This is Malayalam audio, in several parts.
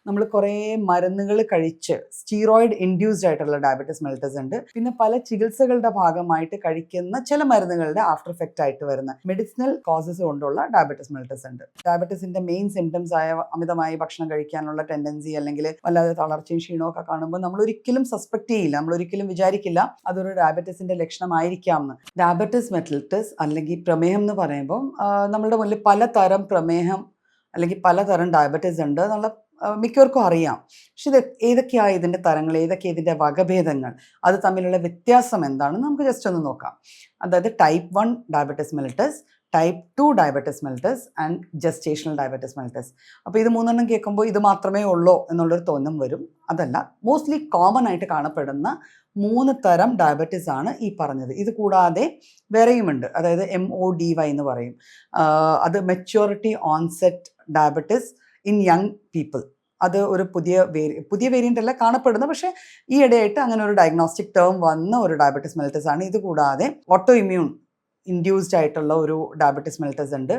നമ്മൾ കുറേ മരുന്നുകൾ കഴിച്ച് സ്റ്റീറോയിഡ് ഇൻഡ്യൂസ്ഡ് ആയിട്ടുള്ള ഡയബറ്റിസ് മെൽറ്റസ് ഉണ്ട്. പിന്നെ പല ചികിത്സകളുടെ ഭാഗമായിട്ട് കഴിക്കുന്ന ചില മരുന്നുകളുടെ ആഫ്റ്റർ എഫക്റ്റ് ആയിട്ട് വരുന്ന മെഡിസിനൽ കോസസ് കൊണ്ടുള്ള ഡയബറ്റിസ് മെൽറ്റസ് ഉണ്ട്. ഡയബറ്റിസിന്റെ മെയിൻ സിംറ്റംസ് ആയ അമിതമായി ഭക്ഷണം കഴിക്കാനുള്ള ടെൻഡൻസി അല്ലെങ്കിൽ വല്ലാതെ തളർച്ചയും ക്ഷീണവും ഒക്കെ കാണുമ്പോൾ നമ്മൾ ഒരിക്കലും സസ്പെക്ട് ചെയ്യില്ല, നമ്മൾ ഒരിക്കലും വിചാരിക്കില്ല അതൊരു ഡയബറ്റിസിന്റെ ലക്ഷണമായിരിക്കാം എന്ന്. ഡയബറ്റിസ് മെൽറ്റസ് അല്ലെങ്കിൽ പ്രമേഹം എന്ന് പറയുമ്പോൾ നമ്മളുടെ മുന്നിൽ പലതരം പ്രമേഹം അല്ലെങ്കിൽ പലതരം ഡയബറ്റീസ് ഉണ്ട് എന്നുള്ള മിക്കവർക്കും അറിയാം. പക്ഷെ ഇത് ഏതൊക്കെയാണ് ഇതിൻ്റെ തരങ്ങൾ, ഏതൊക്കെയാണ് ഇതിൻ്റെ വകഭേദങ്ങൾ, അത് തമ്മിലുള്ള വ്യത്യാസം എന്താണെന്ന് നമുക്ക് ജസ്റ്റ് ഒന്ന് നോക്കാം. അതായത് type 1 diabetes mellitus, type 2 diabetes mellitus and gestational diabetes mellitus. അപ്പോൾ ഇത് മൂന്നെണ്ണം കേൾക്കുമ്പോൾ ഇത് മാത്രമേ ഉള്ളൂ എന്നുള്ളൊരു തോന്നും വരും. അതല്ല, മോസ്റ്റ്ലി കോമൺ ആയിട്ട് കാണപ്പെടുന്ന 3 തരം ഡയബറ്റിസ് ആണ് ഈ പറഞ്ഞത്. ഇത് കൂടാതെ വേറെയുമുണ്ട്, അതായത് MODY എന്ന് പറയും. അത് maturity onset diabetes in young people. അത് ഒരു പുതിയ വേരിയൻ്റ് അല്ല കാണപ്പെടുന്നത്, പക്ഷേ ഈ ഇടയായിട്ട് അങ്ങനെ ഒരു ഡയഗ്നോസ്റ്റിക് ടേം വന്ന ഒരു ഡയബറ്റിസ് മെൽറ്റസ് ആണ്. ഇത് കൂടാതെ ഓട്ടോ ഇമ്മ്യൂൺ ഇൻഡ്യൂസ്ഡ് ആയിട്ടുള്ള ഒരു ഡയബറ്റിസ് മെൽറ്റസ് ഉണ്ട്.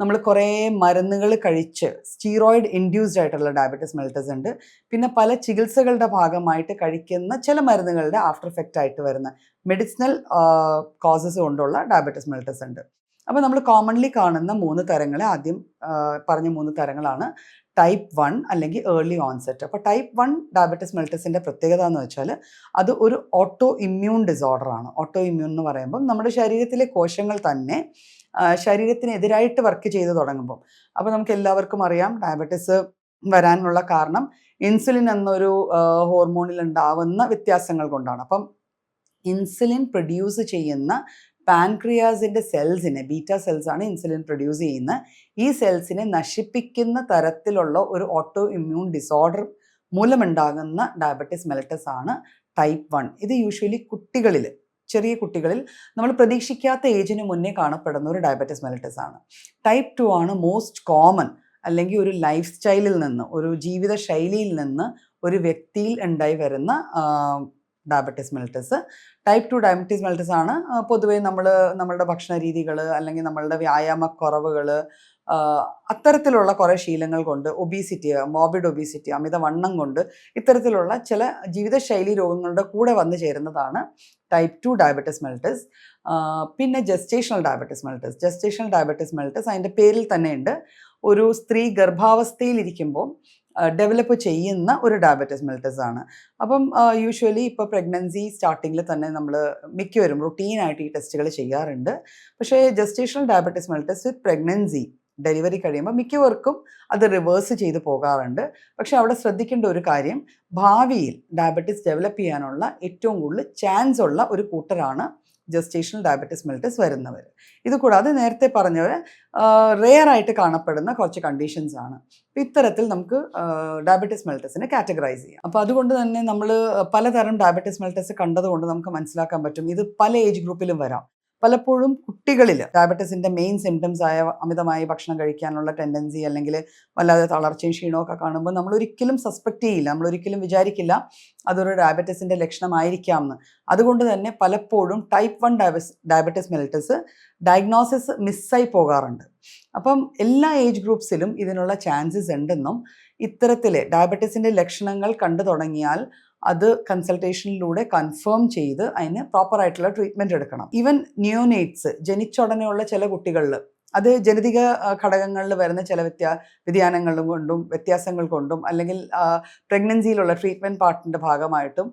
നമ്മൾ കുറേ മരുന്നുകൾ കഴിച്ച് സ്റ്റീറോയിഡ് ഇൻഡ്യൂസ്ഡ് ആയിട്ടുള്ള ഡയബറ്റിസ് മെൽറ്റസ് ഉണ്ട്. പിന്നെ പല ചികിത്സകളുടെ ഭാഗമായിട്ട് കഴിക്കുന്ന ചില മരുന്നുകളുടെ ആഫ്റ്റർ എഫക്റ്റ് ആയിട്ട് വരുന്ന മെഡിസിനൽ കോസസ് കൊണ്ടുള്ള ഡയബറ്റിസ് മെൽറ്റസ് ഉണ്ട്. അപ്പോൾ നമ്മൾ കോമൺലി കാണുന്ന 3 തരങ്ങൾ, ആദ്യം പറഞ്ഞ 3 തരങ്ങളാണ് ടൈപ്പ് 1 അല്ലെങ്കിൽ ഏർലി ഓൺസെറ്റ്. അപ്പോൾ ടൈപ്പ് 1 ഡയബറ്റിസ് മെൽറ്റസിൻ്റെ പ്രത്യേകത എന്ന് വെച്ചാൽ അത് ഒരു ഓട്ടോ ഇമ്മ്യൂൺ ഡിസോർഡറാണ്. ഓട്ടോ ഇമ്മ്യൂൺ എന്ന് പറയുമ്പം നമ്മുടെ ശരീരത്തിലെ കോശങ്ങൾ തന്നെ ശരീരത്തിനെതിരായിട്ട് വർക്ക് ചെയ്ത് തുടങ്ങുമ്പോൾ, അപ്പോൾ നമുക്ക് എല്ലാവർക്കും അറിയാം ഡയബറ്റിസ് വരാനുള്ള കാരണം ഇൻസുലിൻ എന്നൊരു ഹോർമോണിൽ ഉണ്ടാവുന്ന വ്യത്യാസങ്ങൾ കൊണ്ടാണ്. അപ്പം ഇൻസുലിൻ പ്രൊഡ്യൂസ് ചെയ്യുന്ന പാൻക്രിയാസിൻ്റെ സെൽസിനെ, ബീറ്റ സെൽസ് ആണ് ഇൻസുലിൻ പ്രൊഡ്യൂസ് ചെയ്യുന്ന, ഈ സെൽസിനെ നശിപ്പിക്കുന്ന തരത്തിലുള്ള ഒരു ഓട്ടോ ഇമ്മ്യൂൺ ഡിസോർഡർ മൂലമുണ്ടാകുന്ന ഡയബറ്റിസ് മെൽറ്റസ് ആണ് ടൈപ്പ് 1. ഇത് യൂഷ്വലി കുട്ടികളിൽ, ചെറിയ കുട്ടികളിൽ നമ്മൾ പ്രതീക്ഷിക്കാത്ത ഏജിന് മുന്നേ കാണപ്പെടുന്ന ഒരു ഡയബറ്റിസ് മെൽറ്റസ് ആണ്. ടൈപ്പ് 2 ആണ് മോസ്റ്റ് കോമൺ, അല്ലെങ്കിൽ ഒരു ലൈഫ് സ്റ്റൈലിൽ നിന്ന്, ഒരു ജീവിത ശൈലിയിൽ നിന്ന് ഒരു വ്യക്തിയിൽ ഉണ്ടായി വരുന്ന ഡയബറ്റിസ് മെൽറ്റസ്. ടൈപ്പ് 2 ഡയബറ്റിസ് മെൽറ്റസ് ആണ് പൊതുവേ നമ്മളുടെ ഭക്ഷണ രീതികൾ അല്ലെങ്കിൽ നമ്മളുടെ വ്യായാമക്കുറവുകൾ, അത്തരത്തിലുള്ള കുറേ ശീലങ്ങൾ കൊണ്ട്, ഒബീസിറ്റി, മോർബിഡ് ഒബീസിറ്റി, അമിതവണ്ണം കൊണ്ട്, ഇത്തരത്തിലുള്ള ചില ജീവിതശൈലി രോഗങ്ങളുടെ കൂടെ വന്നു ചേരുന്നതാണ് ടൈപ്പ് 2 ഡയബറ്റിസ് മെൽറ്റസ്. പിന്നെ ജസ്റ്റേഷണൽ ഡയബറ്റിസ് മെൽറ്റസ്. ജസ്റ്റേഷണൽ ഡയബറ്റിസ് മെൽറ്റസ് അതിൻ്റെ പേരിൽ തന്നെയുണ്ട്. ഒരു സ്ത്രീ ഗർഭാവസ്ഥയിലിരിക്കുമ്പോൾ ഡെവലപ്പ് ചെയ്യുന്ന ഒരു ഡയബറ്റിസ് മെൽറ്റസ് ആണ്. അപ്പം യൂഷ്വലി ഇപ്പോൾ പ്രഗ്നൻസി സ്റ്റാർട്ടിങ്ങിൽ തന്നെ നമ്മൾ മിക്കവരും റുട്ടീനായിട്ട് ഈ ടെസ്റ്റുകൾ ചെയ്യാറുണ്ട്. പക്ഷേ ജസ്റ്റേഷണൽ ഡയബറ്റിസ് മെൽറ്റസ് വിത്ത് പ്രഗ്നൻസി, ഡെലിവറി കഴിയുമ്പോൾ മിക്കവർക്കും അത് റിവേഴ്സ് ചെയ്ത് പോകാറുണ്ട്. പക്ഷെ അവിടെ ശ്രദ്ധിക്കേണ്ട ഒരു കാര്യം, ഭാവിയിൽ ഡയബറ്റിസ് ഡെവലപ്പ് ചെയ്യാനുള്ള ഏറ്റവും കൂടുതൽ ചാൻസ് ഉള്ള ഒരു കൂട്ടരാണ് ജസ്റ്റേഷണൽ ഡയബറ്റിസ് മെൽറ്റസ് വരുന്നവർ. ഇത് കൂടാതെ നേരത്തെ പറഞ്ഞവർ റെയർ ആയിട്ട് കാണപ്പെടുന്ന കുറച്ച് കണ്ടീഷൻസ് ആണ്. ഇത്തരത്തിൽ നമുക്ക് ഡയബറ്റിസ് മെൽറ്റസിനെ കാറ്റഗറൈസ് ചെയ്യാം. അപ്പോൾ അതുകൊണ്ട് തന്നെ നമ്മൾ പലതരം ഡയബറ്റിസ് മെൽറ്റസ് കണ്ടതുകൊണ്ട് നമുക്ക് മനസ്സിലാക്കാൻ പറ്റും ഇത് പല ഏജ് ഗ്രൂപ്പിലും വരാം. പലപ്പോഴും കുട്ടികളിൽ ഡയബറ്റിസിന്റെ മെയിൻ സിംറ്റംസ് ആയ അമിതമായി ഭക്ഷണം കഴിക്കാനുള്ള ടെൻഡൻസി അല്ലെങ്കിൽ വല്ലാതെ തളർച്ചയും ക്ഷീണവും ഒക്കെ കാണുമ്പോൾ നമ്മൾ ഒരിക്കലും സസ്പെക്ട് ചെയ്യില്ല, നമ്മൾ ഒരിക്കലും വിചാരിക്കില്ല അതൊരു ഡയബറ്റിസിന്റെ ലക്ഷണമായിരിക്കാം എന്ന്. അതുകൊണ്ട് തന്നെ പലപ്പോഴും ടൈപ്പ് 1 ഡയബറ്റിസ് മെൽറ്റസ് ഡയഗ്നോസിസ് മിസ്സായി പോകാറുണ്ട്. അപ്പം എല്ലാ ഏജ് ഗ്രൂപ്പ്സിലും ഇതിനുള്ള ചാൻസസ് ഉണ്ടെന്നും, ഇത്തരത്തിൽ ഡയബറ്റിസിന്റെ ലക്ഷണങ്ങൾ കണ്ടു തുടങ്ങിയാൽ അത് കൺസൾട്ടേഷനിലൂടെ കൺഫേം ചെയ്ത് അതിന് പ്രോപ്പറായിട്ടുള്ള ട്രീറ്റ്മെൻറ്റ് എടുക്കണം. ഈവൻ ന്യൂനേറ്റ്സ്, ജനിച്ചുടനെയുള്ള ചില കുട്ടികളിൽ അത് ജനിതക ഘടകങ്ങളിൽ വരുന്ന ചില വ്യതിയാനങ്ങൾ കൊണ്ടും വ്യത്യാസങ്ങൾ കൊണ്ടും അല്ലെങ്കിൽ പ്രഗ്നൻസിയിലുള്ള ട്രീറ്റ്മെൻറ്റ് പാർട്ടിൻ്റെ ഭാഗമായിട്ടും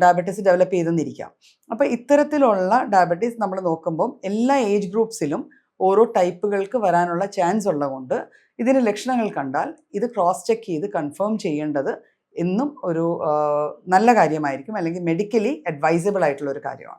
ഡയബറ്റീസ് ഡെവലപ്പ് ചെയ്തെന്നിരിക്കാം. അപ്പോൾ ഇത്തരത്തിലുള്ള ഡയബറ്റീസ് നമ്മൾ നോക്കുമ്പം എല്ലാ ഏജ് ഗ്രൂപ്പ്സിലും ഓരോ ടൈപ്പുകൾക്ക് വരാനുള്ള ചാൻസ് ഉള്ളതുകൊണ്ട് ഇതിന് ലക്ഷണങ്ങൾ കണ്ടാൽ ഇത് ക്രോസ് ചെക്ക് ചെയ്ത് കൺഫേം ചെയ്യേണ്ടത് എന്നും ഒരു നല്ല കാര്യമായിരിക്കും, അല്ലെങ്കിൽ മെഡിക്കലി അഡ്വൈസബിൾ ആയിട്ടുള്ള ഒരു കാര്യമാണ്.